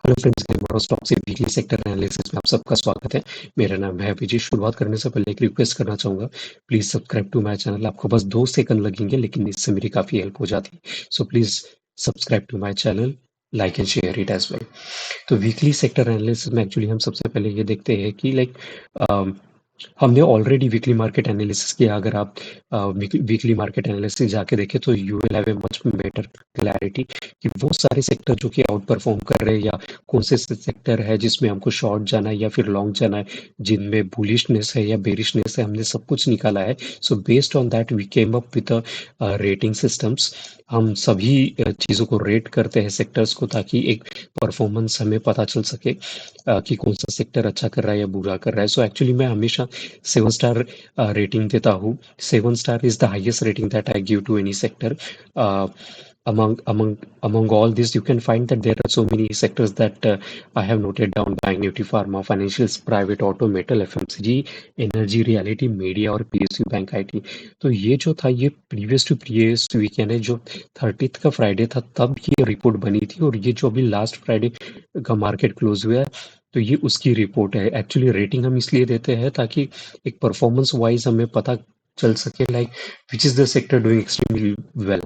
Hello friends, ग्रीनबोरो stock से weekly sector analysis में आप सबका स्वागत है। मेरा नाम है अभिजीत। शुरुआत करने से पहले एक रिक्वेस्ट करना चाहूँगा, please subscribe to my channel. आपको बस 2 सेकंड लगेंगे, लेकिन इससे मेरी काफ़ी हेल्प हो जाती है। So please subscribe to my channel, like and share it as well. तो वीकली सेक्टर एनालिसिस में एक्चुअली हम सबसे पहले ये देखते हैं कि हमने ऑलरेडी वीकली मार्केट एनालिसिस किया। अगर आप वीकली मार्केट एनालिसिस जाके देखें तो you will have a much better clarity कि वो सारे सेक्टर जो कि आउट परफॉर्म कर रहे हैं, या कौन से सेक्टर है जिसमें हमको शॉर्ट जाना है या फिर लॉन्ग जाना है, जिनमें बुलिशनेस है या बेरिशनेस है। हमने सब कुछ निकाला है। So based on that we came up with rating systems. हम सभी चीज़ों को रेट करते हैं सेक्टर्स को, ताकि एक परफॉर्मेंस हमें पता चल सके कि कौन सा सेक्टर अच्छा कर रहा है या बुरा कर रहा है। सो एक्चुअली मैं हमेशा 7 स्टार रेटिंग देता हूँ। 7 star is the highest rating that I give to any sector. Among all this, you can find that there are so many sectors that I have noted down: Bank Nifty, Pharma, Financials, Private, Auto, Metal, FMCG, Energy, Reality, Media और PSU bank IT. तो ये जो था, ये previous weekend है, जो 30th का Friday था, तब ये रिपोर्ट बनी थी। और ये जो अभी लास्ट फ्राइडे का मार्केट क्लोज हुआ है, तो ये उसकी रिपोर्ट है। एक्चुअली रेटिंग हम इसलिए देते हैं ताकि एक परफॉर्मेंस वाइज हमें पता चल सके, like which is the sector doing extremely well.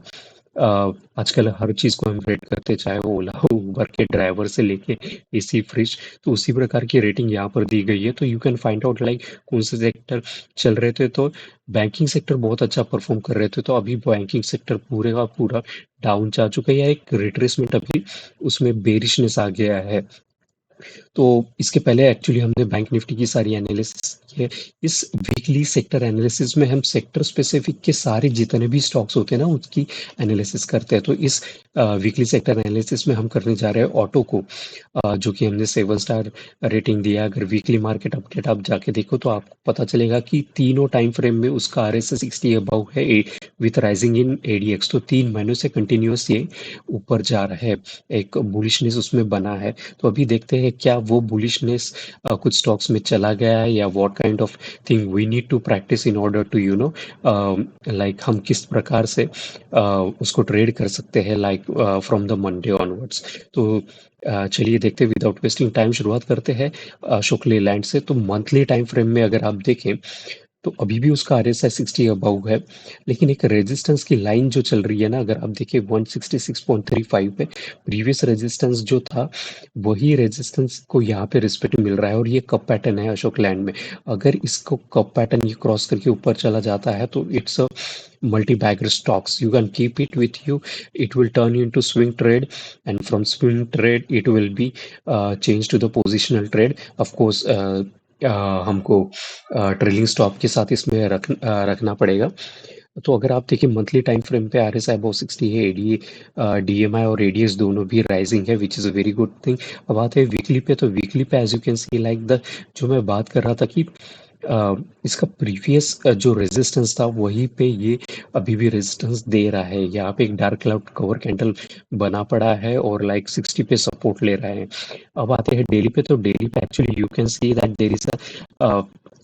आजकल हर चीज़ को हम रेट करते, चाहे वो ओला उबर के ड्राइवर से लेके एसी फ्रिज, तो उसी प्रकार की रेटिंग यहाँ पर दी गई है। तो you can find out like कौन से सेक्टर चल रहे थे। तो बैंकिंग सेक्टर बहुत अच्छा परफॉर्म कर रहे थे, तो अभी बैंकिंग सेक्टर पूरे का पूरा डाउन जा चुका है, या एक रिट्रेसमेंट अभी उसमें बेरिशनेस आ गया है। तो इसके पहले एक्चुअली हमने बैंक निफ्टी की सारी एनालिसिस की है। इस वीकली सेक्टर एनालिसिस में हम सेक्टर स्पेसिफिक के सारे जितने भी स्टॉक्स होते हैं ना, उसकी एनालिसिस करते हैं। तो इस वीकली सेक्टर एनालिसिस में हम करने जा रहे हैं ऑटो को, जो कि हमने 7 स्टार रेटिंग दिया। अगर वीकली मार्केट अपडेट आप जाके देखो तो आपको पता चलेगा कि तीनों टाइम फ्रेम में उसका RSI 60 अबव है, विथ राइजिंग इन ADX। तो 3 महीनों से कंटिन्यूस ये ऊपर जा रहा है, एक बुलिशनेस उसमें बना है। तो अभी देखते हैं क्या वो बुलिशनेस कुछ स्टॉक्स में चला गया है, या what kind of thing we need to practice in order to like हम किस प्रकार से उसको ट्रेड कर सकते हैं, like from the Monday onwards. तो चलिए देखते हैं, विदाउट वेस्टिंग टाइम शुरुआत करते हैं अशोक लेलैंड से। तो मंथली टाइम फ्रेम में अगर आप देखें तो अभी भी उसका RSI 60 अबव है, लेकिन एक रेजिस्टेंस की लाइन जो चल रही है ना, अगर आप देखिए 166.35 पे प्रीवियस रेजिस्टेंस जो था, वही रेजिस्टेंस को यहाँ पे रिस्पेक्ट मिल रहा है। और ये कप पैटर्न है अशोक लैंड में। अगर इसको कप पैटर्न ये क्रॉस करके ऊपर चला जाता है तो it's a multi-bagger stocks. You can keep it with you. It will turn you into swing trade, and from swing trade it will be changed to the positional trade. Of course, हमको trailing stop के साथ इसमें रखना पड़ेगा। तो अगर आप देखिए मंथली टाइम फ्रेम पे RSI अबव 60 है, DMI और ADS दोनों भी राइजिंग है, which is a very good thing. अब आते हैं वीकली पे। तो वीकली पे as you can see, like the जो मैं बात कर रहा था कि इसका प्रीवियस जो रेजिस्टेंस था वहीं पे ये अभी भी रेजिस्टेंस दे रहा है। यहाँ पे एक डार्क क्लाउड कवर कैंडल बना पड़ा है और लाइक 60 पे सपोर्ट ले रहा है। अब आते हैं डेली पे। तो डेली पे actually you can see that there is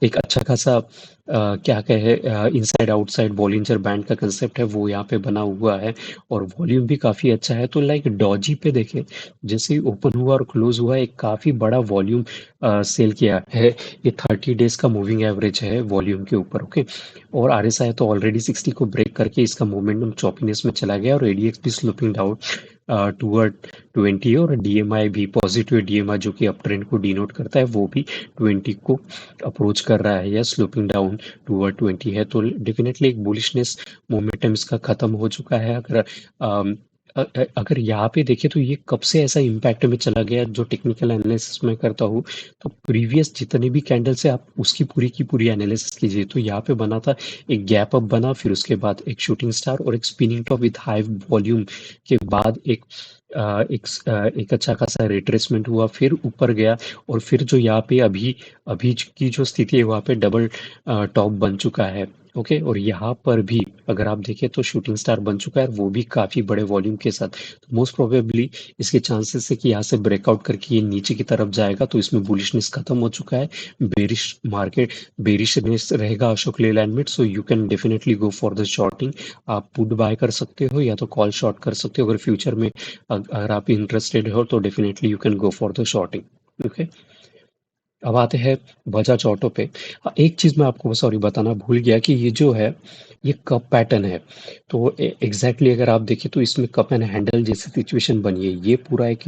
एक अच्छा खासा क्या कहे, इनसाइड आउटसाइड बॉलिंजर बैंड का कंसेप्ट है, वो यहाँ पे बना हुआ है। और वॉल्यूम भी काफ़ी अच्छा है। तो लाइक डॉजी पे देखें, जैसे ही ओपन हुआ और क्लोज हुआ, एक काफ़ी बड़ा वॉल्यूम सेल किया है। ये 30 डेज का मूविंग एवरेज है वॉल्यूम के ऊपर, ओके। और RSI तो ऑलरेडी 60 को ब्रेक करके इसका मोमेंटम चॉपीनेस में चला गया, और ADX भी स्लोपिंग डाउन टूवर्ड 20, और DMI भी पॉजिटिव DMI जो कि अप ट्रेंड को डिनोट करता है, वो भी 20 को अप्रोच कर रहा है या स्लोपिंग डाउन टूवर्ड 20 है। तो डेफिनेटली एक बुलिशनेस मोमेंटम इसका खत्म हो चुका है। अगर यहाँ पे देखें तो ये कब से ऐसा इम्पैक्ट में चला गया, जो टेक्निकल एनालिसिस में करता हूँ, तो प्रीवियस जितने भी कैंडल से आप उसकी पूरी की पूरी एनालिसिस कीजिए। तो यहाँ पे बना था, एक गैप अप बना, फिर उसके बाद एक शूटिंग स्टार और एक spinning top width high volume के बाद एक अच्छा खासा रिट्रेसमेंट हुआ, फिर ऊपर गया, और फिर जो यहाँ पे अभी अभी की जो स्थिति है, वहाँ पे डबल टॉप बन चुका है। ओके, और यहाँ पर भी अगर आप देखें तो शूटिंग स्टार बन चुका है, वो भी काफी बड़े वॉल्यूम के साथ। तो मोस्ट प्रोबेबली इसके चांसेस है कि यहाँ से ब्रेकआउट करके ये नीचे की तरफ जाएगा, तो इसमें बुलिशनेस खत्म हो चुका है। बेरिश मार्केट, बेरिशनेस रहेगा अशोक लेलैंड में, so you can definitely go for the shorting. आप पुट बाय कर सकते हो या तो कॉल शॉर्ट कर सकते हो। अगर फ्यूचर में अगर आप इंटरेस्टेड हो तो definitely you can go for the shorting. Okay, अब आते हैं बजाज ऑटो पे। हाँ, एक चीज़ मैं आपको सॉरी बताना भूल गया कि ये जो है ये कप पैटर्न है। तो एग्जैक्टली अगर आप देखें तो इसमें कप एंड हैंडल जैसी सिचुएशन बनी है। ये पूरा एक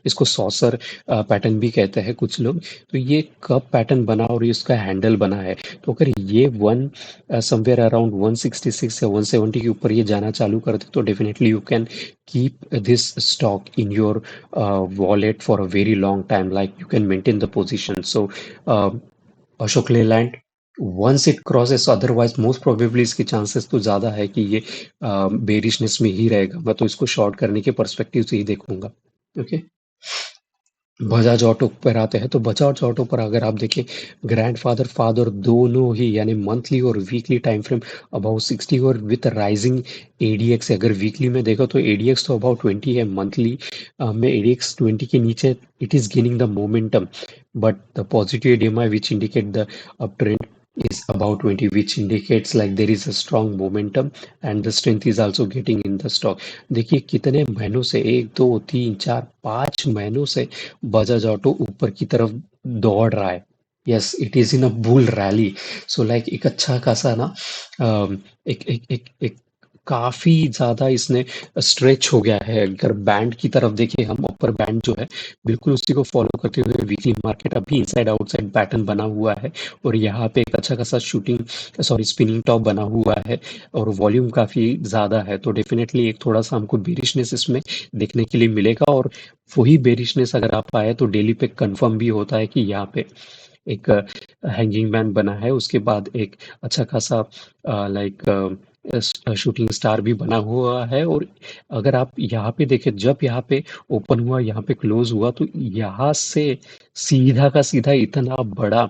इसको सॉसर पैटर्न भी कहते हैं कुछ लोग। तो ये कप पैटर्न बना और ये इसका हैंडल बना है। तो अगर ये वन समवेयर अराउंड 166 या 170 के ऊपर ये जाना चालू कर दे तो definitely you can keep this stock in your wallet for a very long time, like you can maintain the position. So uh, Ashok Leyland, once it crosses, otherwise most probably इसके chances तो ज़्यादा है कि ये bearishness में ही रहेगा। मैं तो इसको शॉर्ट करने के पर्सपेक्टिव से ही देखूंगा। ओके, बजाज ऑटो पर आते हैं। तो बजाज ऑटो पर अगर आप देखें, ग्रैंडफादर फादर दोनों ही यानी मंथली और वीकली टाइम फ्रेम अबाउट 60 और विथ राइजिंग एडीएक्स। अगर वीकली में देखो तो एडीएक्स तो अबाउट 20 है, मंथली में एडीएक्स 20 के नीचे it is gaining the momentum, but the positive ADMI which indicate the up trend is about 20, which indicates like there is a strong momentum and the strength is also getting in the stock. देखिए कितने महीनों से, 1 2 3 4 5 महीनों से Bajaj auto ऊपर की तरफ दौड़ रहा है। Yes, it is in a bull rally. So like एक अच्छा खासा ना एक काफी ज्यादा इसने स्ट्रेच हो गया है। अगर बैंड की तरफ देखिए हम, ऊपर बैंड जो है बिल्कुल उसी को फॉलो करते हुए वीकली मार्केट अभी इनसाइड आउटसाइड पैटर्न बना हुआ है। और यहाँ पे एक अच्छा खासा शूटिंग सॉरी स्पिनिंग टॉप बना हुआ है और वॉल्यूम काफी ज्यादा है। तो डेफिनेटली एक थोड़ा सा हमको बेरिशनेस इसमें देखने के लिए मिलेगा, और वही बेरिशनेस अगर आप आए तो डेली पे कंफर्म भी होता है कि यहाँ पे एक हैंगिंग मैन बना है। उसके बाद एक अच्छा खासा लाइक शूटिंग स्टार भी बना हुआ है। और अगर आप यहाँ पे देखें, जब यहाँ पे ओपन हुआ, यहाँ पे क्लोज हुआ, तो यहाँ से सीधा का सीधा इतना बड़ा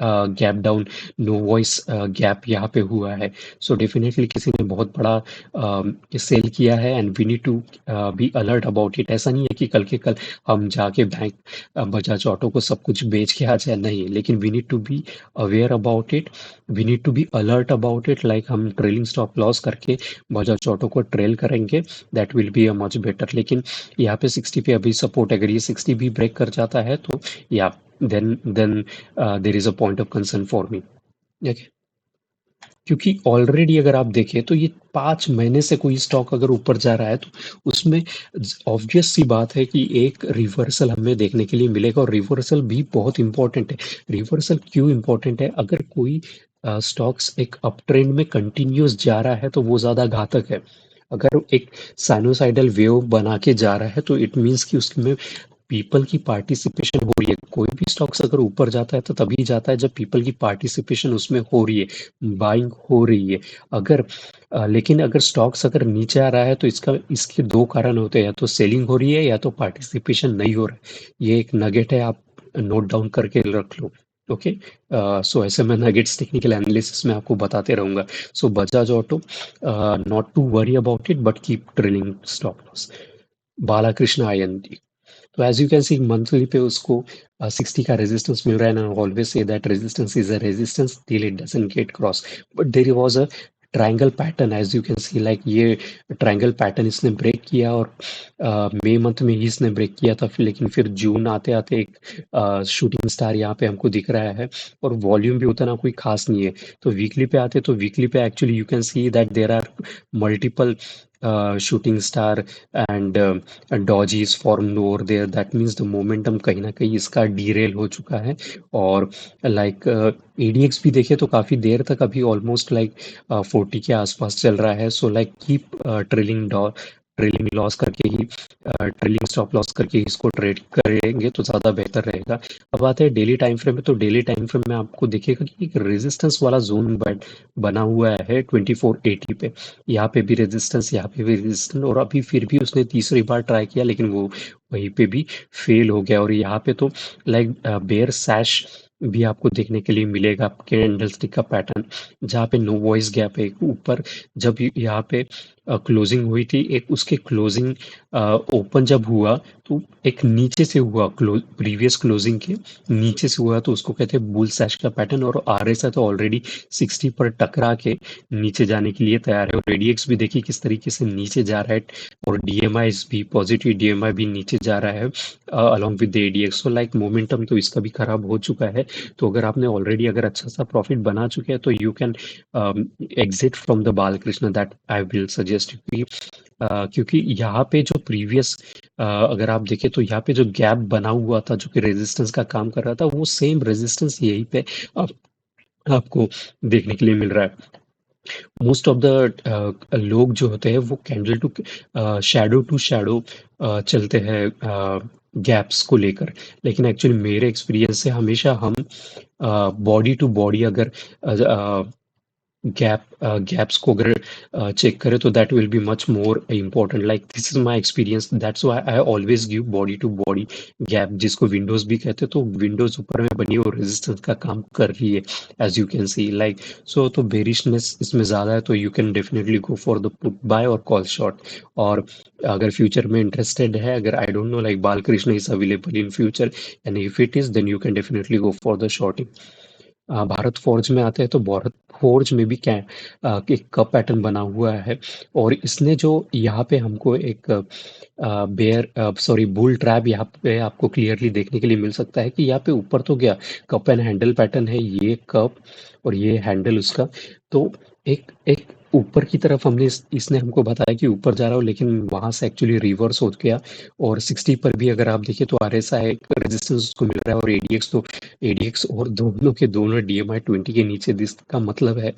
gap down, no voice gap यहाँ पे हुआ है। सो डेफिनेटली किसी ने बहुत बड़ा सेल किया है and we need to be alert about it. ऐसा नहीं है कि कल के कल हम जाके बैंक बजाज ऑटो को सब कुछ बेच के आ जाए, नहीं, लेकिन we need to be aware about it, we need to be alert about it. Like हम ट्रेलिंग स्टॉप लॉस करके बजाज ऑटो को ट्रेल करेंगे, that will be a much better. लेकिन यहाँ पे 60 पे अभी सपोर्ट, अगर ये 60 भी ब्रेक कर जाता है तो या then there is a point of concern for me। okay? क्योंकि ऑलरेडी अगर आप देखें तो ये 5 महीने से कोई स्टॉक अगर ऊपर जा रहा है तो उसमें ऑब्वियस सी बात है कि एक रिवर्सल हमें देखने के लिए मिलेगा, और रिवर्सल भी बहुत इंपॉर्टेंट है। रिवर्सल क्यों इंपॉर्टेंट है? अगर कोई स्टॉक्स एक अप ट्रेंड में कंटिन्यूस जा रहा है तो वो ज्यादा घातक है। अगर एक साइनोसाइडल वेव बना के जा रहा है तो इट मीन्स कि उसमें पीपल की पार्टिसिपेशन हो रही है। कोई भी स्टॉक्स अगर ऊपर जाता है तो तभी जाता है जब पीपल की पार्टिसिपेशन उसमें हो रही है, बाइंग हो रही है। अगर लेकिन अगर स्टॉक्स अगर नीचे आ रहा है तो इसका इसके दो कारण होते हैं, या तो सेलिंग हो रही है या तो पार्टिसिपेशन नहीं हो रहा है। ये एक नगेट है, आप नोट डाउन करके रख लो। ओके, सो ऐसे मैं नगेट्स टेक्निकल एनालिसिस में आपको बताते रहूंगा। So Bajaj Auto, not to worry about it but keep trailing stop loss. Balakrishna आयन, तो as you can see monthly पे उसको 60 का रेजिस्टेंस मिल रहा है। And always say that resistance is a resistance till it doesn't get cross, but there was a triangle pattern as you can see, like ये triangle pattern इसने break किया, और मई मंथ में ही इसने ब्रेक किया था। फिर लेकिन फिर जून आते आते एक शूटिंग स्टार यहाँ पे हमको दिख रहा है, और वॉल्यूम भी उतना कोई खास नहीं है। तो वीकली पे आते तो वीकली पे actually you can see that there are multiple shooting star and dodges formed over there। that means the momentum कहीं ना कहीं इसका डीरेल हो चुका है। और लाइक एडीएक्स भी देखे तो काफी देर तक अभी ऑलमोस्ट लाइक 40 के आसपास चल रहा है। So like keep trailing loss करके ही ट्रेलिंग स्टॉप लॉस करके ही इसको ट्रेड करेंगे तो ज़्यादा बेहतर रहेगा। अब आते हैं डेली टाइम फ्रेम में। तो डेली टाइम फ्रेम में आपको दिखेगा कि एक रेजिस्टेंस वाला जोन बना हुआ है 2480 पे। यहाँ पे भी रेजिस्टेंस, यहाँ पे भी रेजिस्टेंस, और अभी फिर भी उसने तीसरी बार ट्राई किया लेकिन वो वहीं पे भी फेल हो गया। और यहाँ पे तो लाइक बेयर सैश भी आपको देखने के लिए मिलेगा कैंडल स्टिक का पैटर्न, जहाँ पे नो वॉइस गैप है ऊपर। जब यहाँ पे क्लोजिंग हुई थी, एक उसके क्लोजिंग ओपन जब हुआ तो एक नीचे से हुआ, प्रीवियस क्लोजिंग के नीचे से हुआ, तो उसको कहते हैं बुल सैश का पैटर्न। और आरएसआई तो ऑलरेडी 60 पर टकरा के नीचे जाने के लिए तैयार है। और एडीएक्स भी देखिए किस तरीके से नीचे जा रहा है, और डीएमआई भी पॉजिटिव, डीएमआई भी नीचे जा रहा है along with the ADX. So like momentum तो इसका भी खराब हो चुका है। तो अगर आपने ऑलरेडी अगर अच्छा सा प्रॉफिट बना चुके हैं तो you can exit from the Balkrishna, that I will suggest. क्योंकि यहाँ पे जो प्रीवियस अगर आप देखें तो यहाँ पे जो गैप बना हुआ था जो कि रेजिस्टेंस का काम कर रहा था, वो सेम रेजिस्टेंस यहीं पे आप, आपको देखने के लिए मिल रहा है। मोस्ट ऑफ द लोग जो होते हैं वो कैंडल टू टू शैडो चलते हैं गैप्स को लेकर। लेकिन एक्चुअली मेरे एक्सपीरियंस से हमेशा हम बॉडी टू बॉडी अगर गैप्स को अगर चेक करें तो that will be much more important. Like this is my experience, that's why I always give body to body gap, जिसको विंडोज भी कहते हैं। तो विंडोज ऊपर में बनी है और रेजिस्टेंस का काम कर रही है, as you can see like. So तो बेरिशनेस इसमें ज़्यादा है, तो you can definitely go for the put buy और कॉल शॉर्ट। और अगर फ्यूचर में इंटरेस्टेड है, अगर I don't know like Balkrishna is available in future, and if it is then you can definitely go for the shorting. Bharat Forge में आते हैं तो भारत फोर्ज में भी क्या एक कप पैटर्न बना हुआ है। और इसने जो यहाँ पे हमको एक बेयर सॉरी बुल ट्रैप यहाँ पे आपको क्लियरली देखने के लिए मिल सकता है कि यहाँ पे ऊपर तो गया, कप एंड हैंडल पैटर्न है, ये कप और ये हैंडल उसका। तो एक एक ऊपर की तरफ हमने इसने हमको बताया कि ऊपर जा रहा हो, लेकिन वहां से एक्चुअली रिवर्स हो गया। और 60 पर भी अगर आप देखिए तो आरएसआई रेजिस्टेंस उसको मिल रहा है, और एडीएक्स तो एडीएक्स और दोनों के दोनों डीएमआई 20 के नीचे। जिसका मतलब है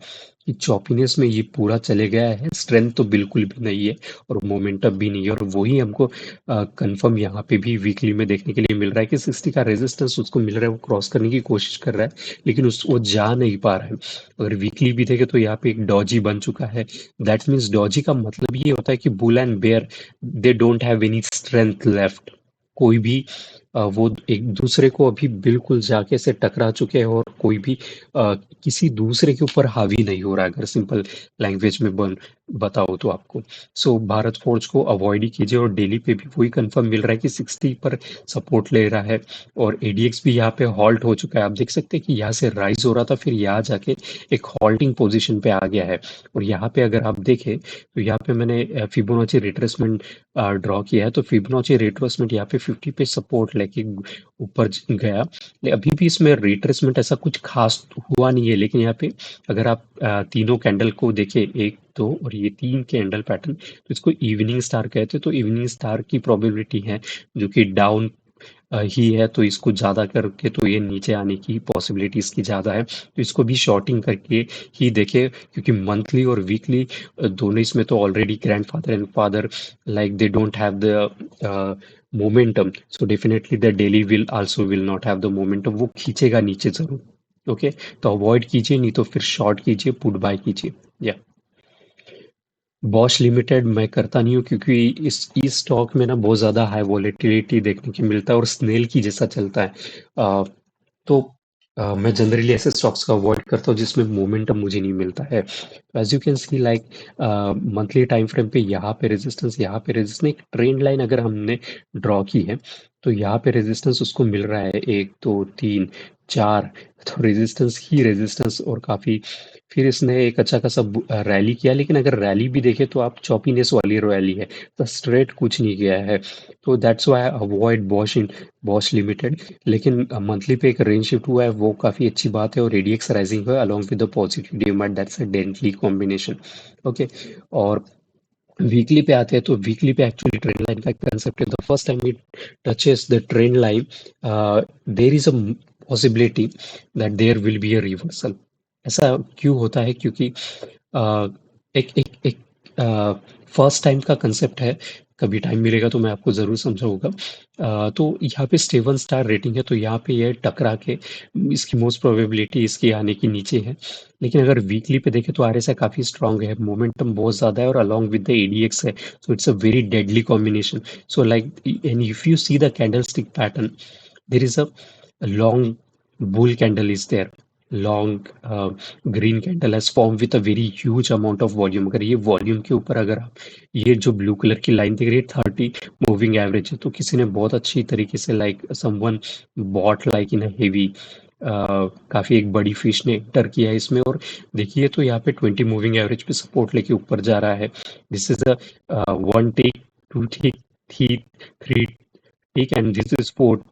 कि चॉपीनेस में ये पूरा चले गया है, स्ट्रेंथ तो बिल्कुल भी नहीं है और मोमेंटम भी नहीं है। और वही हमको कंफर्म यहाँ पे भी वीकली में देखने के लिए मिल रहा है कि 60 का रेजिस्टेंस उसको मिल रहा है, वो क्रॉस करने की कोशिश कर रहा है, लेकिन उस वो जा नहीं पा रहा है। अगर वीकली भी देखे तो यहाँ पे एक डॉजी बन चुका है। दैट मीन्स डॉजी का मतलब ये होता है कि bull and bear they don't have any strength left. कोई भी वो एक दूसरे को अभी बिल्कुल जाके से टकरा चुके हैं, और कोई भी किसी दूसरे के ऊपर हावी नहीं हो रहा है, अगर सिंपल लैंग्वेज में बताओ तो आपको। सो भारत फोर्ज को अवॉइड ही कीजिए। और डेली पे भी वही कंफर्म मिल रहा है कि 60 पर सपोर्ट ले रहा है, और एडीएक्स भी यहाँ पे हॉल्ट हो चुका है। आप देख सकते हैं कि यहाँ से राइज हो रहा था, फिर यहाँ जाके एक हॉल्टिंग पोजिशन पे आ गया है। और यहाँ पे अगर आप देखें तो यहाँ पे मैंने फिबोनाची रिट्रेसमेंट ड्रॉ किया है, तो फिबोनाची रिट्रेसमेंट यहाँ पे 50 पे सपोर्ट लेके ऊपर गया। अभी भी इसमें रिट्रेसमेंट ऐसा कुछ खास हुआ नहीं है, लेकिन यहाँ पे अगर आप तीनों कैंडल को देखें, एक दो और ये तीन कैंडल पैटर्न, तो इसको इवनिंग स्टार कहते हैं। तो इवनिंग स्टार की प्रोबेबिलिटी है जो कि डाउन ही है, तो इसको ज़्यादा करके तो ये नीचे आने की पॉसिबिलिटी इसकी ज़्यादा है। तो इसको भी शॉर्टिंग करके ही देखे, क्योंकि मंथली और वीकली दोनों इसमें तो already grandfather and father like they don't have the momentum. So definitely the daily will also will not have the momentum, वो खींचेगा नीचे जरूर। ओके, तो अवॉइड कीजिए, नहीं तो फिर शॉर्ट कीजिए, पुट बाय कीजिए। या बॉश लिमिटेड मैं करता नहीं हूँ, क्योंकि इस स्टॉक में ना बहुत ज़्यादा हाई वॉलेटिलिटी देखने को मिलता है और स्नेल की जैसा चलता है। तो मैं जनरली ऐसे स्टॉक्स का अवॉइड करता हूँ जिसमें मोमेंटम मुझे नहीं मिलता है। As you can see like monthly time frame पे यहाँ पे रेजिस्टेंस, यहाँ पे रेजिस्टेंस, एक ट्रेंड लाइन अगर हमने ड्रॉ की है तो यहाँ पे रेजिस्टेंस उसको मिल रहा है, एक दो तीन चार। तो रेजिस्टेंस ही रेजिस्टेंस, और काफ़ी फिर इसने एक अच्छा खासा रैली किया। लेकिन अगर रैली भी देखे तो आप चॉपीनेस वाली रैली है, तो स्ट्रेट कुछ नहीं गया है। तो that's why avoid Bosch limited. लेकिन मंथली पे एक रेंज शिफ्ट हुआ है, वो काफ़ी अच्छी बात है। और एडीएक्स राइजिंग है along with the positive demat, that's a deadly combination. Okay, और वीकली पे आते हैं तो वीकली पे एक्चुअली ट्रेंड लाइन का कंसेप्ट है। The first time it touches the trend line, there is a possibility that there will be a reversal. ऐसा क्यों होता है? क्योंकि एक एक एक फर्स्ट टाइम का कंसेप्ट है। कभी टाइम मिलेगा तो मैं आपको ज़रूर समझाऊंगा। तो यहाँ पे 7 स्टार रेटिंग है, तो यहाँ पे ये टकरा के इसकी मोस्ट प्रोबेबिलिटी इसकी आने की नीचे है। लेकिन अगर वीकली पे देखें तो आरएसआई काफ़ी स्ट्रांग है, मोमेंटम बहुत ज़्यादा है, और अलॉन्ग विद द एडीएक्स है। सो it's a very deadly combination. So like and if you see the candle stick pattern, there is a long bull candle is there, long green candle has formed with a very huge amount of volume. अगर ये volume के ऊपर अगर आप ये जो blue colour की line देख रही है 30 मूविंग एवरेज है, तो किसी ने बहुत अच्छी तरीके से like someone bot like in heavy, काफी एक बड़ी फिश ने एंटर किया है इसमें। और देखिए तो यहाँ पे 20 मूविंग एवरेज पे सपोर्ट लेके ऊपर जा रहा है। This is a one tick, two tick, three tick and this is four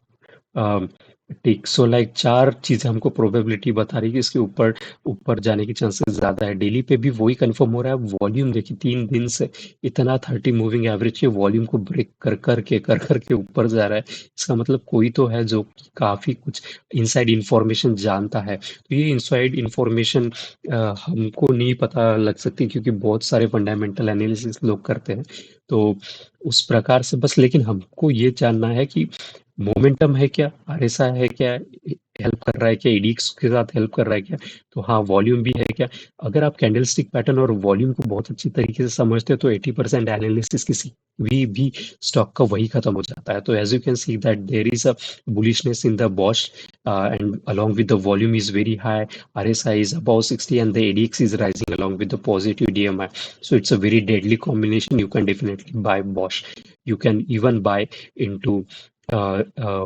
tick. So like चार चीजें हमको प्रोबेबिलिटी बता रही है कि इसके ऊपर ऊपर जाने की चांसेस ज्यादा है। डेली पे भी वही कंफर्म हो रहा है। वॉल्यूम देखिए 3 दिन से इतना 30 मूविंग एवरेज के वॉल्यूम को ब्रेक कर करके ऊपर जा रहा है। इसका मतलब कोई तो है जो कि काफी कुछ इनसाइड इंफॉर्मेशन जानता है। तो ये इनसाइड इंफॉर्मेशन हमको नहीं पता लग सकती, क्योंकि बहुत सारे फंडामेंटल एनालिसिस लोग करते हैं। तो उस प्रकार से बस, लेकिन हमको ये जानना है कि मोमेंटम है क्या, आरएसआई है क्या, हेल्प कर रहा है क्या, एडीएक्स के साथ हेल्प कर रहा है क्या, तो हाँ वॉल्यूम भी है क्या। अगर आप कैंडलस्टिक पैटर्न और वॉल्यूम को बहुत अच्छी तरीके से समझते हो तो 80% एनालिसिस किसी भी स्टॉक का वही खत्म हो जाता है। तो as you can see that there is a bullishness in the Bosch and along with the volume is very high, RSI is above 60 and the ADX is rising along with the positive DMI. So it's a very deadly combination. You can definitely buy Bosch. You can even buy into uh, uh,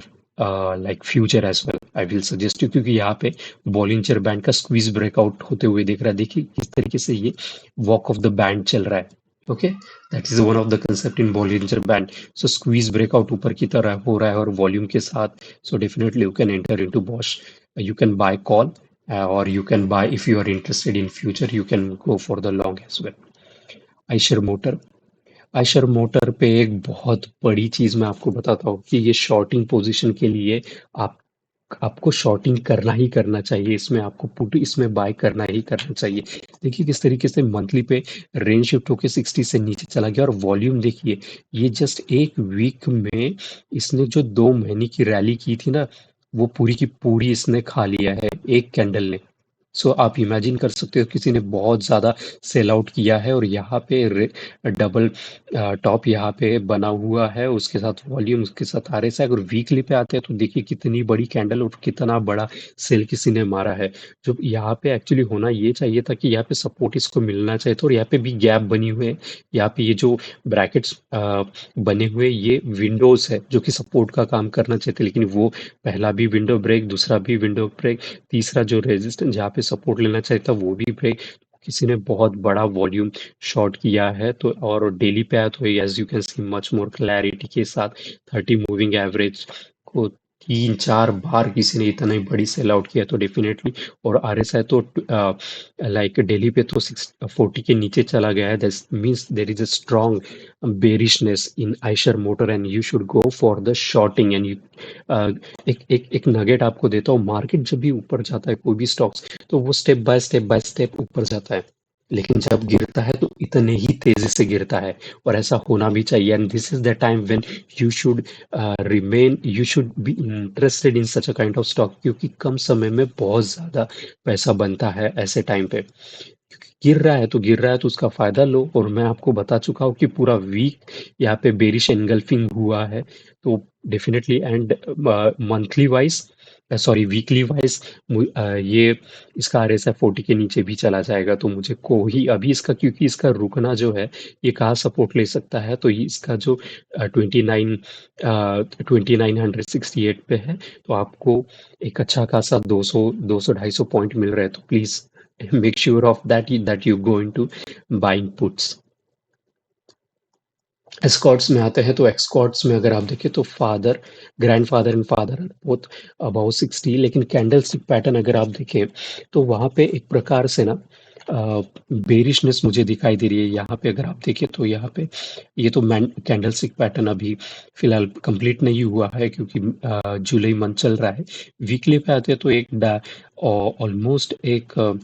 like future as well. I will suggest you, क्योंकि यहाँ पे Bollinger band का squeeze breakout होते हुए दिख रहा है। देखिए किस तरीके से ये वॉक ऑफ द बैंड चल रहा है। Okay, that is one of the concept in Bollinger band. So squeeze breakout ऊपर की तरह हो रहा है और वॉल्यूम के साथ। So definitely you can enter into Bosch, you can buy call, or you can buy if you are interested in future, you can go for the long as well. Eicher motor, Eicher motor पे एक बहुत बड़ी चीज मैं आपको बताता हूँ कि ये शॉर्टिंग पोजीशन के लिए आप आपको शॉर्टिंग करना ही करना चाहिए। इसमें आपको पुट इसमें बाय करना ही करना चाहिए। देखिए किस तरीके से मंथली पे रेंज शिफ्ट होके 60 से नीचे चला गया और वॉल्यूम देखिए, ये जस्ट एक वीक में इसने जो 2 महीने की रैली की थी ना, वो पूरी की पूरी इसने खा लिया है एक कैंडल ने। सो आप इमेजिन कर सकते हो किसी ने बहुत ज्यादा सेल आउट किया है और यहाँ पे डबल टॉप यहाँ पे बना हुआ है, उसके साथ वॉल्यूम, उसके साथ आरएसआई। अगर वीकली पे आते हैं तो देखिए कितनी बड़ी कैंडल और कितना बड़ा सेल किसी ने मारा है। जो यहाँ पे एक्चुअली होना ये चाहिए था कि यहाँ पे सपोर्ट इसको मिलना चाहिए था, और यहाँ पे भी गैप बनी हुई है। यहाँ पे ये जो ब्रैकेट्स बने हुए ये विंडोज है जो कि सपोर्ट का काम करना चाहिए था, लेकिन वो पहला भी विंडो ब्रेक, दूसरा भी विंडो ब्रेक, तीसरा जो रेजिस्टेंस जहाँ पे सपोर्ट लेना चाहिए था वो भी ब्रेक। किसी ने बहुत बड़ा वॉल्यूम शॉर्ट किया है। तो और डेली पे आया तो as you can see much more clarity के साथ 30 मूविंग एवरेज को 3-4 बार किसी ने इतना ही बड़ी सेल आउट किया तो डेफिनेटली। और आरएसआई तो लाइक डेली पे तो 640 के नीचे चला गया है। That means there is a strong bearishness in Eicher motor and you should go for the shorting. And you एक नगेट आपको देता हूँ, मार्केट जब भी ऊपर जाता है कोई भी स्टॉक्स, तो वो स्टेप बाय स्टेप ऊपर जाता है, लेकिन जब गिरता है तो इतने ही तेजी से गिरता है। और ऐसा होना भी चाहिए। And this is the time when you should remain, you should be interested in such a kind of stock, क्योंकि कम समय में बहुत ज्यादा पैसा बनता है ऐसे टाइम पे। गिर रहा है तो उसका फायदा लो। और मैं आपको बता चुका हूँ कि पूरा वीक यहाँ पे बेरिश एनगल्फिंग हुआ है। तो definitely and monthly wise, sorry weekly wise, ये इसका आरएसआई 40 के नीचे भी चला जाएगा। तो मुझे कोई अभी इसका, क्योंकि इसका रुकना जो है ये कहाँ सपोर्ट ले सकता है, तो ये इसका जो 29,968 पे है, तो आपको एक अच्छा खासा 200-250 पॉइंट मिल रहे हैं। तो please make sure of that you go into buying puts। Escorts में आते हैं तो एस्कॉर्ट्स में अगर आप देखें तो father, grandfather and father both above 60, लेकिन कैंडल स्टिक पैटर्न अगर आप देखें तो वहां पे एक प्रकार से ना बेरिशनेस मुझे दिखाई दे रही है। यहाँ पे अगर आप देखें तो यहाँ पे ये तो कैंडल स्टिक पैटर्न अभी फिलहाल कंप्लीट नहीं हुआ है, क्योंकि जुलाई मंथ चल रहा है। वीकली पे आते हैं तो एक ऑलमोस्ट एक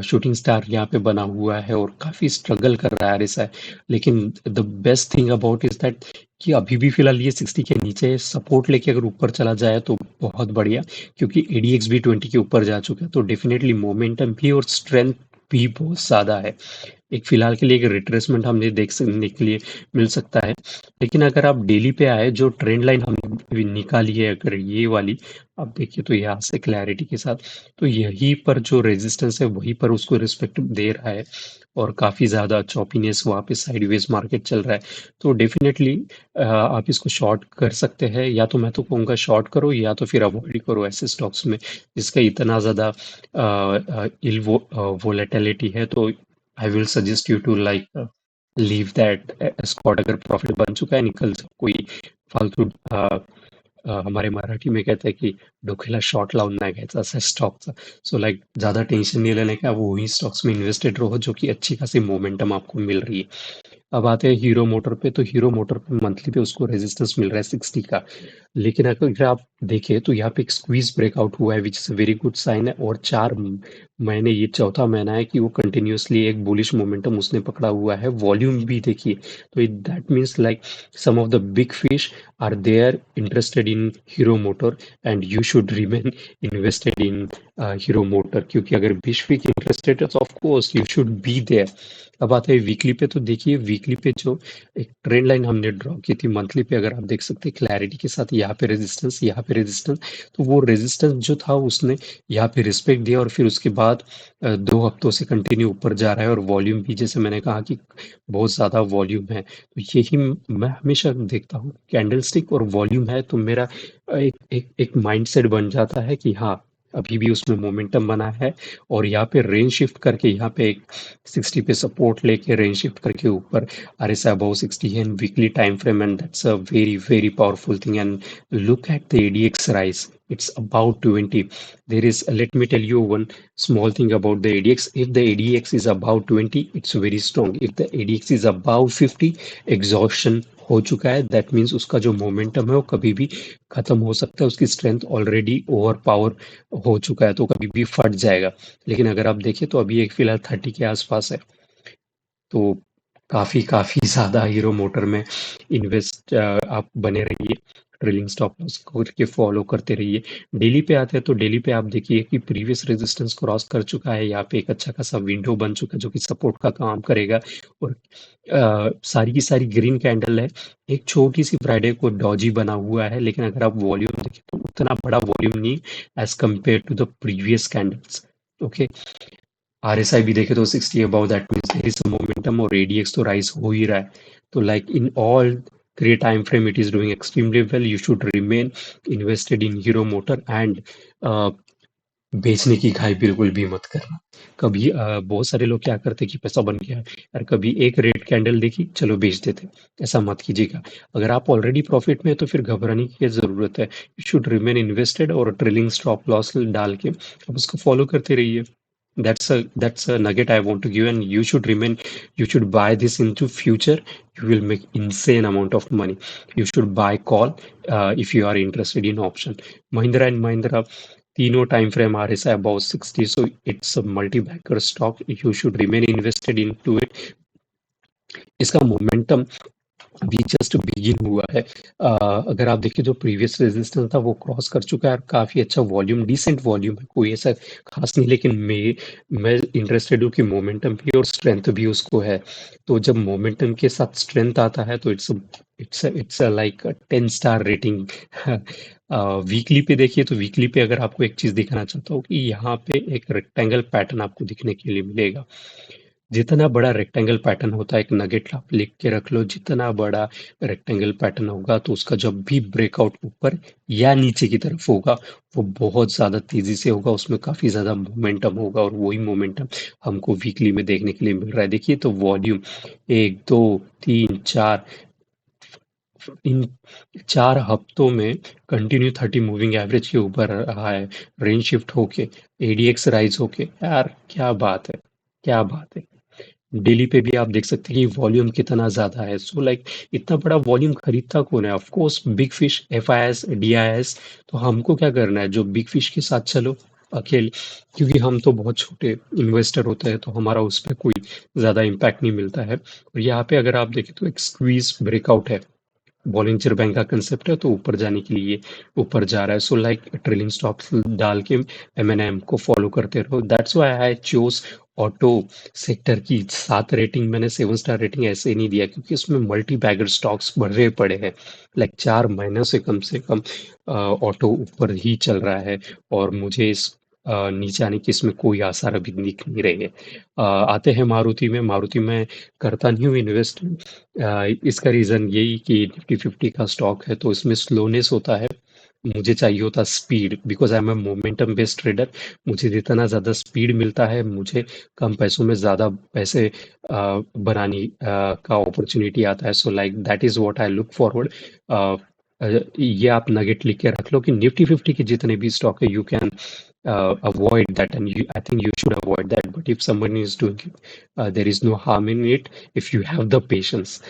शूटिंग स्टार यहाँ पे बना हुआ है और काफी स्ट्रगल कर रहा है ऐसा। लेकिन the best thing about is that कि अभी भी फिलहाल ये 60 के नीचे सपोर्ट लेके अगर ऊपर चला जाए तो बहुत बढ़िया, क्योंकि एडीएक्स भी 20 के ऊपर जा चुका है। तो डेफिनेटली मोमेंटम भी और स्ट्रेंथ भी बहुत ज्यादा है। एक फिलहाल के लिए एक रिट्रेसमेंट हमने देख सकने के लिए मिल सकता है। लेकिन अगर आप डेली पे आए, जो ट्रेंड लाइन हमने निकाली है अगर ये वाली आप देखिए, तो यहाँ से क्लैरिटी के साथ, तो यहीं पर जो रेजिस्टेंस है वहीं पर उसको रिस्पेक्ट दे रहा है, और काफ़ी ज़्यादा चॉपीनेस वहाँ पे साइडवेज मार्केट चल रहा है। तो डेफिनेटली आप इसको शॉर्ट कर सकते हैं, या तो मैं तो कहूँगा शॉर्ट करो, या तो फिर अवॉइड करो ऐसे स्टॉक्स में जिसका इतना ज़्यादा इल वोलेटिलिटी है। तो I will suggest you to like leave that spot. अगर प्रॉफिट बन चुका है, निकल जाओ। कोई फालतू हमारे मराठी में कहते हैं की डोक्याला शॉट लावून नाही घ्यायचा असा स्टॉकचा। सो लाइक ज़्यादा टेंशन नहीं लेने का, वो वही स्टॉक्स में इन्वेस्टेड रहो जो कि अच्छी खासी मोमेंटम आपको मिल रही है। अब आते हैं हीरो मोटर पे, तो हीरो मोटर पे मंथली पे उसको रेजिस्टेंस मिल रहा है 60 का। लेकिन अगर आप देखें तो यहाँ पे एक स्क्वीज ब्रेकआउट हुआ है, which is a very good sign है। और 4 महीने, ये चौथा महीना है कि वो कंटिन्यूअसली एक बुलिश मोमेंटम उसने पकड़ा हुआ है। वॉल्यूम भी देखिए, तो that means like some of the big fish are there interested in Hero Motor, and you should remain invested in Hero Motor, क्योंकि अगर बिग फिश इंटरेस्टेड है तो of course you should be there. अब आते हैं weekly पे, तो देखिए वीकली पे जो एक ट्रेंड लाइन हमने ड्रॉ की थी मंथली पे, अगर आप देख सकते हैं क्लैरिटी के साथ, यहाँ पे रेजिस्टेंस, यहाँ पे रेजिस्टेंस। तो वो रेजिस्टेंस जो था उसने यहाँ पे रिस्पेक्ट दिया, और फिर उसके बाद 2 हफ्तों से कंटिन्यू ऊपर जा रहा है। और वॉल्यूम भी जैसे मैंने कहा कि बहुत ज़्यादा वॉल्यूम है। तो यही मैं हमेशा देखता हूँ, कैंडलस्टिक और वॉल्यूम है तो मेरा एक माइंडसेट बन जाता है कि हाँ, अभी भी उसमें मोमेंटम बना है। और यहाँ पे रेंज शिफ्ट करके, यहाँ पे एक 60 पे सपोर्ट लेके रेंज शिफ्ट करके ऊपर RSI above 60 है in weekly time frame, and that's a very very powerful thing. And look at the ADX rise, it's about 20. There is, let me tell you one small thing about the ADX. If the ADX is about 20, it's very strong. If the ADX is above 50, exhaustion हो चुका है। That means उसका जो momentum है वो कभी भी खत्म हो सकता है, उसकी स्ट्रेंथ ऑलरेडी ओवर पावर हो चुका है, तो कभी भी फट जाएगा। लेकिन अगर आप देखें तो अभी एक फिलहाल 30 के आसपास है। तो काफ़ी काफ़ी ज़्यादा हीरो मोटर में इन्वेस्ट आप बने रहिए, ट्रेलिंग स्टॉप लॉस करके फॉलो करते रहिए। डेली पे आते हैं तो डेली पे आप देखिए कि प्रीवियस रेजिस्टेंस क्रॉस कर चुका है, यहाँ पे एक अच्छा खासा विंडो बन चुका है जो कि सपोर्ट का काम करेगा। और सारी की सारी ग्रीन कैंडल है। एक छोटी सी फ्राइडे को डॉजी बना हुआ है, लेकिन अगर आप वॉल्यूम देखें तो उतना बड़ा वॉल्यूम नहीं as compare to the previous candles. Okay, RSI भी देखे तो 60 above, that means there is a momentum, और ADX तो राइज हो ही रहा है। तो like in all 3 time frame it is doing extremely well. You should remain invested in Hero Motor, and बेचने की घाई बिल्कुल भी मत करना। कभी बहुत सारे लोग क्या करते हैं कि पैसा बन गया है यार, कभी एक रेड कैंडल देखी चलो बेच देते, ऐसा मत कीजिएगा। अगर आप ऑलरेडी प्रॉफिट में हैं तो फिर घबराने की क्या ज़रूरत है। यू शुड रिमेन इन्वेस्टेड, और ट्रेलिंग स्टॉप लॉस डाल के आप उसको फॉलो करते रहिए। That's a nugget I want to give, and you should remain. You should buy this into future. You will make insane amount of money. You should buy call if you are interested in option. Mahindra and Mahindra, तीनों time frame RSI above 60, so it's a multi-bagger stock. You should remain invested into it. इसका momentum अभी just begin हुआ है। अगर आप देखिए जो previous resistance था वो क्रॉस कर चुका है, और काफ़ी अच्छा वॉल्यूम, डिसेंट वॉल्यूम है, कोई ऐसा खास नहीं। लेकिन मैं इंटरेस्टेड हूँ कि मोमेंटम भी और स्ट्रेंथ भी उसको है। तो जब मोमेंटम के साथ स्ट्रेंथ आता है तो it's like 10 star rating. Weekly पे देखिए, तो वीकली पे अगर आपको एक चीज़ दिखाना चाहता हूँ कि यहाँ पे एक रेक्टेंगल पैटर्न आपको दिखने के लिए मिलेगा। जितना बड़ा रेक्टेंगल पैटर्न होता है, एक नगेट आप लिख के रख लो, जितना बड़ा रेक्टेंगल पैटर्न होगा तो उसका जब भी ब्रेकआउट ऊपर या नीचे की तरफ होगा वो बहुत ज़्यादा तेज़ी से होगा, उसमें काफ़ी ज़्यादा मोमेंटम होगा, और वही मोमेंटम हमको वीकली में देखने के लिए मिल रहा है। देखिए तो वॉल्यूम 1 2 3 4, इन 4 हफ्तों में कंटिन्यू 30 मूविंग एवरेज के ऊपर रहा है, रेंज शिफ्ट होके, ADX राइज होके। यार क्या बात है, क्या बात है। डेली पे भी आप देख सकते हैं कि वॉल्यूम कितना ज़्यादा है। सो लाइक इतना बड़ा वॉल्यूम खरीदता कौन है? Of course big fish, FIS, DIS। तो हमको क्या करना है? जो बिग फिश के साथ चलो अकेले, क्योंकि हम तो बहुत छोटे इन्वेस्टर होते हैं तो हमारा उस पर कोई ज़्यादा इम्पैक्ट नहीं मिलता है। और यहाँ पे अगर आप देखें तो एक स्क्वीज ब्रेकआउट है, बॉलिंजर बैंक का कंसेप्ट है, तो ऊपर जाने के लिए ऊपर जा रहा है। सो लाइक ट्रेलिंग स्टॉप्स डाल के एम को फॉलो करते रहो। That's why I chose auto sector की 7 रेटिंग। मैंने 7 स्टार रेटिंग ऐसे ही नहीं दिया क्योंकि उसमें मल्टी बैगर स्टॉक्स भरे पड़े हैं। लाइक 4 महीनों से कम ऑटो ऊपर ही चल रहा है और मुझे इस नीचे आने की इसमें कोई आसार अभी दिख नहीं रही है। आते हैं मारुति में। मारुति में करता नहीं हूँ इन्वेस्ट। इसका रीज़न यही कि निफ्टी 50 का स्टॉक है तो इसमें स्लोनेस होता है। मुझे चाहिए होता speed, because I am a momentum based trader. मुझे जितना ज़्यादा स्पीड मिलता है, मुझे कम पैसों में ज़्यादा पैसे बनाने का अपॉर्चुनिटी आता है। So like that is what I look forward. ये आप नगेट लिख के रख लो कि निफ्टी 50 के जितने भी स्टॉक है, you can avoid that, and I think you should avoid that. But if someone is doing it, there is no harm in it if you have the patience.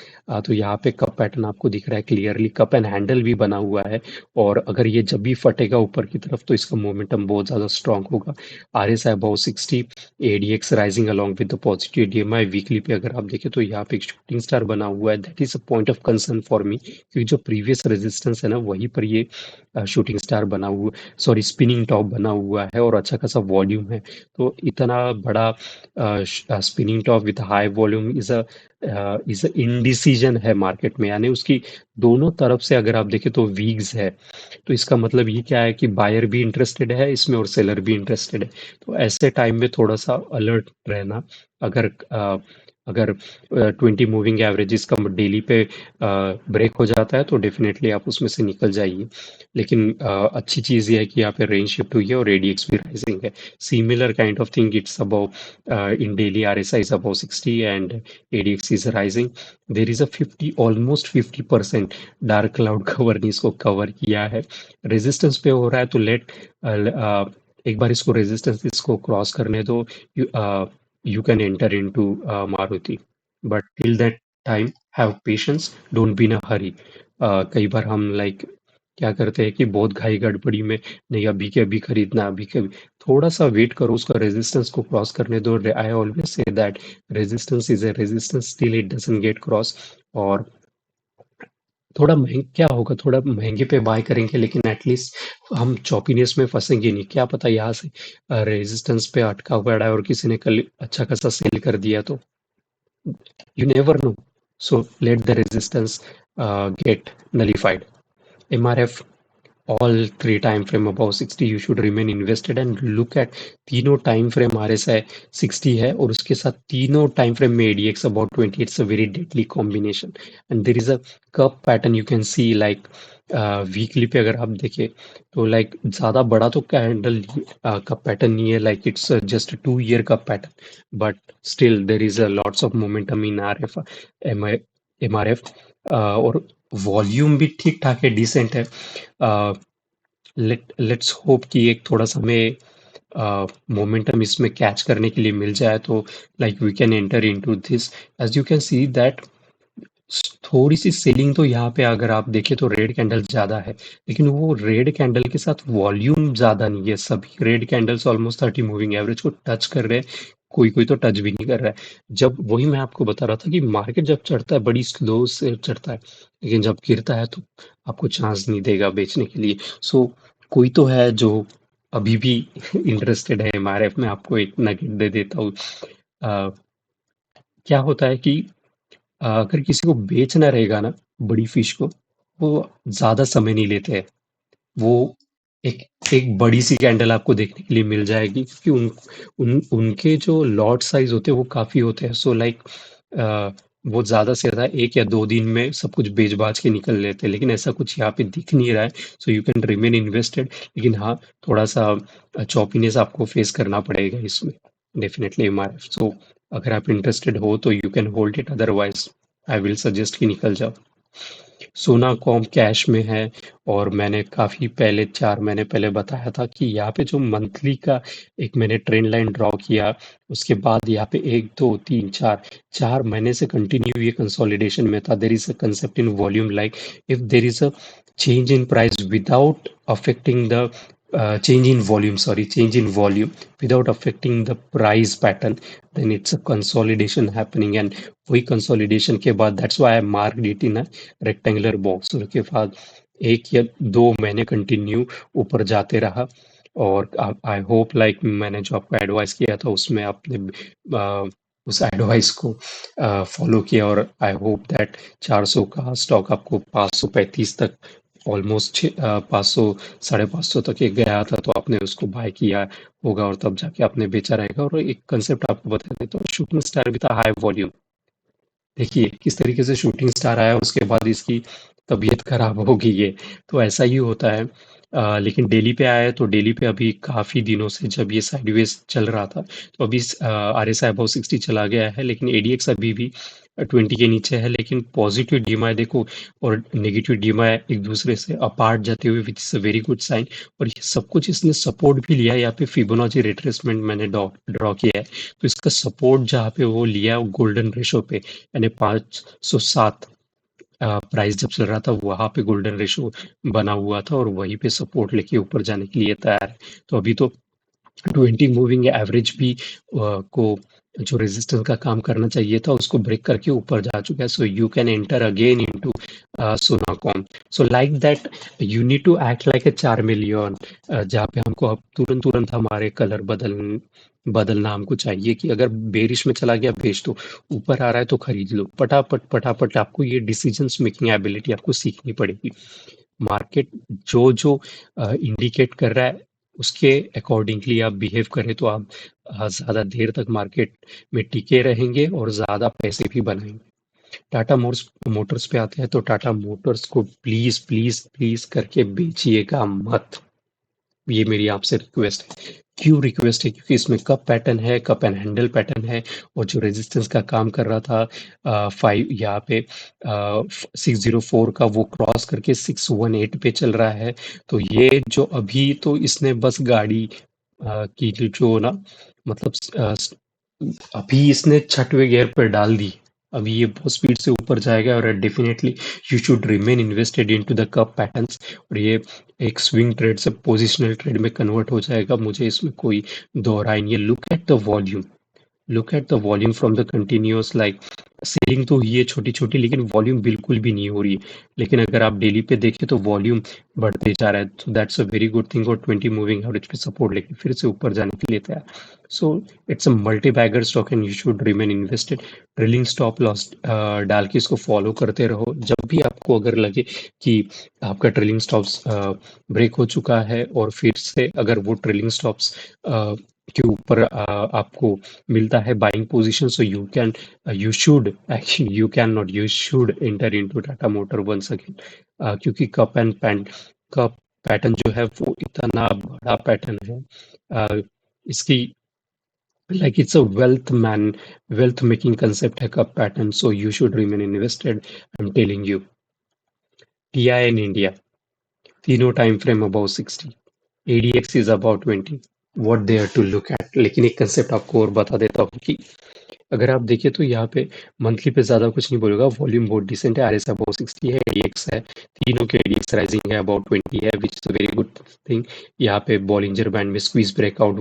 तो यहाँ पे कप पैटर्न आपको दिख रहा है clearly, cup and handle भी बना हुआ है। और अगर ये जब भी फटेगा ऊपर की तरफ तो इसका मोमेंटम बहुत ज़्यादा स्ट्रांग होगा। R S I about 60, ADX rising along with the positive DMI. Weekly पे अगर आप देखें तो यहाँ पे एक शूटिंग स्टार बना हुआ है। That is a point of concern for me, क्योंकि जो प्रीवियस रेजिस्टेंस है ना, वहीं पर ये शूटिंग स्टार बना हुआ, सॉरी स्पिनिंग टॉप बना हुआ है और अच्छा खासा वॉल्यूम है। तो इतना बड़ा spinning top with high volume is a indecision है मार्केट में, यानी उसकी दोनों तरफ से अगर आप देखें तो वीक्स है। तो इसका मतलब ये क्या है कि बायर भी इंटरेस्टेड है इसमें और सेलर भी इंटरेस्टेड है। तो ऐसे टाइम में थोड़ा सा अलर्ट रहना। अगर अगर 20 मूविंग एवरेजेस का डेली पे ब्रेक हो जाता है तो डेफिनेटली आप उसमें से निकल जाइए। लेकिन अच्छी चीज़ ये है कि यहाँ पे रेंज शिफ्ट हुई है और एडीएक्स भी राइजिंग है। Similar kind of thing it's above in daily RSI is above 60 and ADX is rising. There is a 50, almost 50% dark cloud cover ने इसको कवर किया है। रेजिस्टेंस पे हो रहा है तो एक बार इसको रेजिस्टेंस इसको क्रॉस करने दो। you can enter into Maruti, but till that time have patience, don't be in a hurry. कई बार हम लाइक क्या करते हैं कि बहुत घाई गड़बड़ी में, नहीं अभी के अभी खरीदना, अभी के अभी, थोड़ा सा वेट करो, उसका रेजिस्टेंस को क्रॉस करने दो। I always say that resistance is a resistance till it doesn't get cross. और थोड़ा महंग क्या होगा, थोड़ा महंगे पे बाय करेंगे लेकिन एटलीस्ट हम चौपीनेस में फंसेंगे नहीं। क्या पता यहाँ से रेजिस्टेंस पे अटका हुआ है और किसी ने कल अच्छा खासा सेल कर दिया तो you never know. So let the resistance get nullified. MRF, all three time frame above 60 you should remain invested and look at तीनों टाइम फ्रेम RSI 60 है और उसके साथ तीनों टाइम फ्रेम में ADX about 20. It's a very deadly combination and there is a curve pattern you can see like weekly पे अगर आप देखें तो लाइक ज़्यादा बड़ा तो कैंडल का पैटर्न नहीं है, लाइक इट्स जस्ट 2 year का pattern, but still there is a lots of momentum in R F M R F. और वॉल्यूम भी ठीक ठाक है, डिसेंट है। लेट्स होप कि एक थोड़ा सा हमें मोमेंटम इसमें कैच करने के लिए मिल जाए तो like we can enter into this. As you can see that थोड़ी सी सेलिंग तो यहाँ पे अगर आप देखें तो रेड कैंडल ज्यादा है, लेकिन वो रेड कैंडल के साथ वॉल्यूम ज्यादा नहीं है। सभी red candles almost 30 moving average को टच कर रहे हैं, कोई कोई तो टच भी नहीं कर रहा है। जब वही मैं आपको बता रहा था कि मार्केट जब चढ़ता है बड़ी स्लो से चढ़ता है, लेकिन जब गिरता है तो आपको चांस नहीं देगा बेचने के लिए। सो कोई तो है जो अभी भी इंटरेस्टेड है एमआरएफ में। आपको एक नगेट दे देता हूँ। अ, क्या होता है कि अगर किसी को बेचना रहेगा ना बड़ी फिश को, वो ज्यादा समय नहीं लेते हैं। वो एक एक बड़ी सी कैंडल आपको देखने के लिए मिल जाएगी क्योंकि उनके जो लॉट साइज होते हैं वो काफी होते हैं। सो लाइक वो ज्यादा से ज्यादा 1 या 2 दिन में सब कुछ बेच बाच के निकल लेते हैं, लेकिन ऐसा कुछ यहाँ पे दिख नहीं रहा है। So you can remain invested, लेकिन हाँ थोड़ा सा चॉपीनेस आपको फेस करना पड़ेगा इसमें डेफिनेटली एमआरएफ। सो अगर आप इंटरेस्टेड हो तो you can hold it, otherwise I will suggest कि निकल जाओ। सोना कॉम कैश में है और मैंने काफी पहले 4 महीने पहले बताया था कि यहाँ पे जो मंथली का एक मैंने ट्रेंड लाइन ड्रॉ किया, उसके बाद यहाँ पे 1 2 3 4 4 महीने से कंटिन्यू ये कंसोलिडेशन में था। देर is a concept in volume like if there is a change in price without affecting the change in volume without affecting the price pattern, then it's a consolidation happening. And वही consolidation के बाद that's why I marked it in a rectangular box. उसके बाद 1 या 2 महीने continue ऊपर जाते रहा। और आई होप लाइक मैंने जो आपको एडवाइस किया था उसमें आपने उस एडवाइस को फॉलो किया, और आई होप दैट 400 का स्टॉक आपको 535 तक, ऑलमोस्ट 500 550 तक ये गया था, तो आपने उसको बाय किया होगा और तब जाके आपने बेचा रहेगा। और एक कंसेप्ट आपको बता देता हूँ, शूटिंग स्टार भी था हाई वॉल्यूम। देखिए किस तरीके से शूटिंग स्टार आया, उसके बाद इसकी तबीयत खराब हो गई है। तो ऐसा ही होता है। लेकिन डेली पे आया है, तो डेली पे अभी काफी दिनों से जब ये साइडवेज चल रहा था, तो अभी आर एस आई अबाउ 60 चला गया है, लेकिन एडीएक्स अभी भी 20 के नीचे है। लेकिन पॉजिटिव डीमाई देखो और नेगेटिव डीमाई एक दूसरे से अपार्ट जाते हुए, which is a very good sign. और ये सब कुछ इसने सपोर्ट भी लिया है। यहाँ पे फिबोनाची रिट्रेसमेंट मैंने ड्रॉ किया है, तो इसका सपोर्ट जहाँ पे वो लिया गोल्डन रेशो पे, यानी 507 प्राइस जब चल रहा था वहां पे गोल्डन रेशो बना हुआ था, और वहीं पे सपोर्ट लेके ऊपर जाने के लिए तैयार है। तो अभी तो 20 मूविंग एवरेज भी को जो रेजिस्टेंस का काम करना चाहिए था उसको ब्रेक करके ऊपर जा चुका है। So you can enter again into Sonacom. So like that you need to act like a 4 million, जहाँ पे हमको अब तुरंत तुरंत हमारे कलर बदलना हमको चाहिए कि अगर बेरिश में चला गया बेच दो, ऊपर आ रहा है तो खरीद लो। फटाफट फटाफट आपको ये डिसीजंस मेकिंग एबिलिटी आपको सीखनी पड़ेगी। मार्केट जो जो इंडिकेट कर रहा है उसके अकॉर्डिंगली आप बिहेव करें, तो आप ज़्यादा देर तक मार्केट में टिके रहेंगे और ज़्यादा पैसे भी बनाएंगे। टाटा मोटर्स मोटर्स पे आते हैं, तो टाटा मोटर्स को प्लीज प्लीज प्लीज करके बेचिएगा मत। ये मेरी आपसे रिक्वेस्ट है। क्यों रिक्वेस्ट है? क्योंकि इसमें कप पैटर्न है, कप एंड हैंडल पैटर्न है, और जो रेजिस्टेंस का काम कर रहा था 5 यहाँ पे 604 का, वो क्रॉस करके 618 पे चल रहा है। तो ये जो अभी तो इसने बस गाड़ी की जो ना, मतलब अभी इसने छठवें गियर पर डाल दी। अभी ये बहुत स्पीड से ऊपर जाएगा, और definitely you should remain invested into the cup patterns. और ये एक स्विंग ट्रेड से पोजिशनल ट्रेड में कन्वर्ट हो जाएगा, मुझे इसमें कोई दो राय नहीं है। Look at the volume from the continuous, like selling तो हुई है छोटी छोटी, लेकिन वॉल्यूम बिल्कुल भी नहीं हो रही है। लेकिन अगर आप डेली पे देखें तो वॉल्यूम बढ़ते जा रहा है, तो that's a very good thing. और 20 मूविंग एवरेज पे सपोर्ट लेके फिर से ऊपर जाने के लिए तैयार। So it's a multi bagger stock and you should remain invested. Trailing stop loss डाल के इसको फॉलो करते रहो। जब भी आपको अगर लगे कि आपका ट्रेलिंग स्टॉप्स ब्रेक हो चुका है, और फिर से अगर वो ट्रेलिंग स्टॉप्स के ऊपर आपको मिलता है buying position, so you should actually, you can not, you should enter into Tata motor once again. क्योंकि कप पैटर्न जो है वो इतना बड़ा पैटर्न है। इसकी like it's a wealth making concept है cup pattern, so you should remain invested. I am telling you. TI in India, तीनों time frame about 60, ADX is about 20, what they are to look at. लेकिन एक concept आपको और बता देता हूँ कि अगर आप देखिए तो यहाँ पे मंथली पे ज्यादा कुछ नहीं बोलेगा, वॉल्यूम बहुत डिसेंट है, आरएस अबाउट 60 है, एडीएक्स है, तीनों के एडीएक्स राइजिंग है अबाउट 20 है, विच is a very good thing. यहाँ पे बॉलिंजर बैंड में squeeze breakout,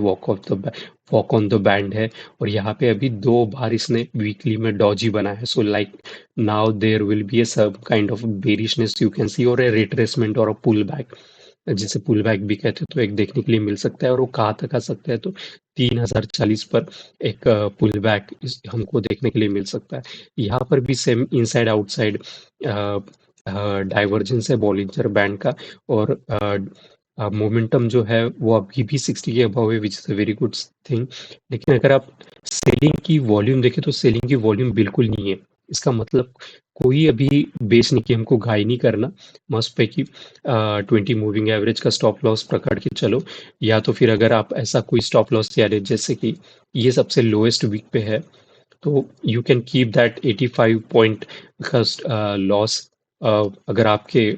walk on the band है। और यहाँ पे अभी 2 बार इसने वीकली में डॉजी बना है। So like now there will be a sub kind of bearishness you can see, और ए रिट्रेसमेंट और अ पुल बैक, जिसे पुल बैक भी कहते हैं, तो एक देखने के लिए मिल सकता है। और वो कहाँ तक आ सकता है? तो 3040 पर एक पुल बैक हमको देखने के लिए मिल सकता है। यहाँ पर भी सेम इनसाइड आउटसाइड डाइवर्जेंस है बॉलिंजर बैंड का। और मोमेंटम जो है वो अभी भी 60 के अबव है, which is a very good thing. लेकिन अगर आप सेलिंग की वॉल्यूम देखें तो सेलिंग की वॉल्यूम बिल्कुल नहीं है। इसका मतलब कोई अभी बेच नहीं, कि हमको घाई नहीं करना, मस्त पे कि 20 मूविंग एवरेज का स्टॉप लॉस पकड़ के चलो। या तो फिर अगर आप ऐसा कोई स्टॉप लॉस तैयार, जैसे कि ये सबसे लोएस्ट वीक पे है, तो you can keep that 85 point का लॉस। अगर आपके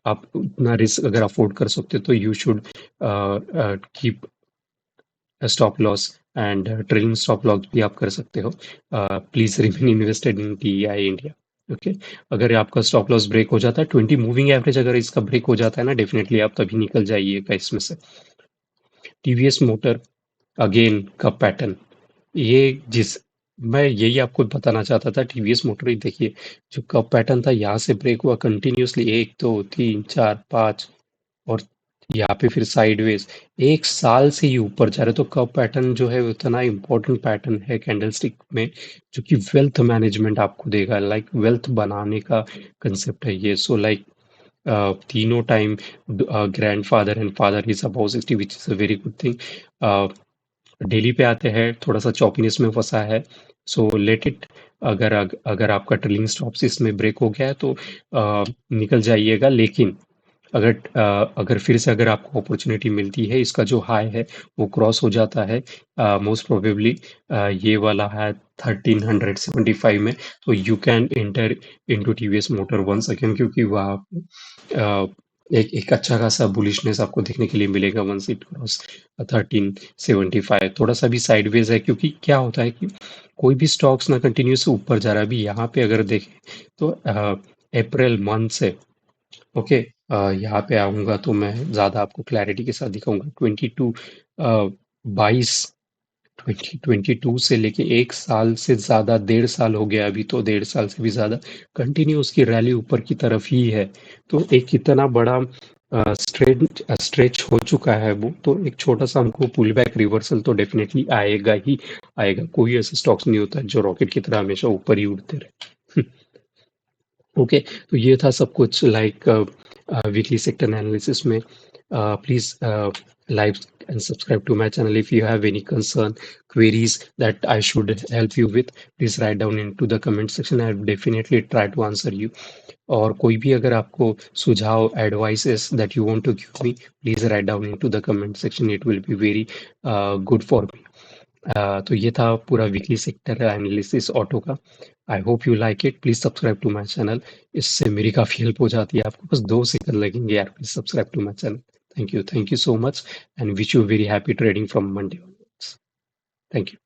आप उतना रिस्क अगर अफोर्ड कर सकते हो, तो you should keep stop loss, and trailing stop loss भी आप कर सकते हो। Please remain invested in TI India. Okay. अगर आपका स्टॉप लॉस ब्रेक हो जाता है 20 मूविंग एवरेज, अगर इसका ब्रेक हो जाता है ना, डेफिनेटली आप तभी निकल जाइएगा इसमें से। टीवीएस मोटर अगेन का पैटर्न, ये जिस मैं यही आपको बताना चाहता था। टीवीएस मोटर ही देखिए, जो कप पैटर्न था यहाँ से ब्रेक हुआ कंटिन्यूअसली, 1 2 3 4 5, और यहाँ पे फिर साइडवेज 1 साल से ही ऊपर जा रहे, तो कप पैटर्न जो है वो इतना इंपॉर्टेंट पैटर्न है कैंडलस्टिक में, जो कि वेल्थ मैनेजमेंट आपको देगा, लाइक वेल्थ बनाने का कंसेप्ट है ये। सो लाइक तीनों time grandfather and father is about 60, which is a very good thing. Daily पे आते हैं, थोड़ा सा चौपीनेस में फंसा है, सो लेट इट। अगर आपका ट्रेलिंग स्टॉप्स इसमें ब्रेक हो गया है तो निकल जाइएगा, लेकिन अगर फिर से अगर आपको अपॉर्चुनिटी मिलती है, इसका जो हाई है वो क्रॉस हो जाता है मोस्ट प्रोबेबली, ये वाला है 1375 में, तो you can enter into TVS Motor once again, क्योंकि वहाँ अ, एक अच्छा खासा बुलिशनेस आपको देखने के लिए मिलेगा वंस इट क्रॉस 1375। थोड़ा सा भी साइडवेज है, क्योंकि क्या होता है कि कोई भी स्टॉक्स ना कंटिन्यूस ऊपर जा रहा है। अभी यहाँ पे अगर देखें तो अप्रैल मंथ से, ओके, यहाँ पे आऊँगा तो मैं ज़्यादा आपको क्लैरिटी के साथ दिखाऊंगा। 2022 से लेके 1 साल से ज़्यादा, 1.5 साल हो गया अभी, तो 1.5 साल से भी ज़्यादा कंटिन्यू उसकी रैली ऊपर की तरफ ही है। तो एक इतना बड़ा स्ट्रेच हो चुका है वो, तो एक छोटा सा हमको पुल बैक रिवर्सल तो डेफिनेटली आएगा ही आएगा। कोई ऐसे स्टॉक्स नहीं होता जो रॉकेट की तरह हमेशा ऊपर ही उड़ते रहे। ओके, तो ये था सब कुछ, लाइक वीकली सेक्टर एनालिसिस में। Please like and subscribe to my channel. If you have any concern, queries that I should help you with, please write down into the comment section. I will definitely try to answer you. और कोई भी अगर आपको सुझाव, advices that you want to give me, please write down into the comment section, it will be very good for me. तो ये था पूरा वीकली सेक्टर एनालिसिस ऑटो का। I hope you like it, please subscribe to my channel. इससे मेरी काफ़ी help हो जाती है, आपको बस 2 सेकंड लगेंगे यार, please subscribe to my channel. Thank you so much, and wish you very happy trading from Monday onwards. Thank you.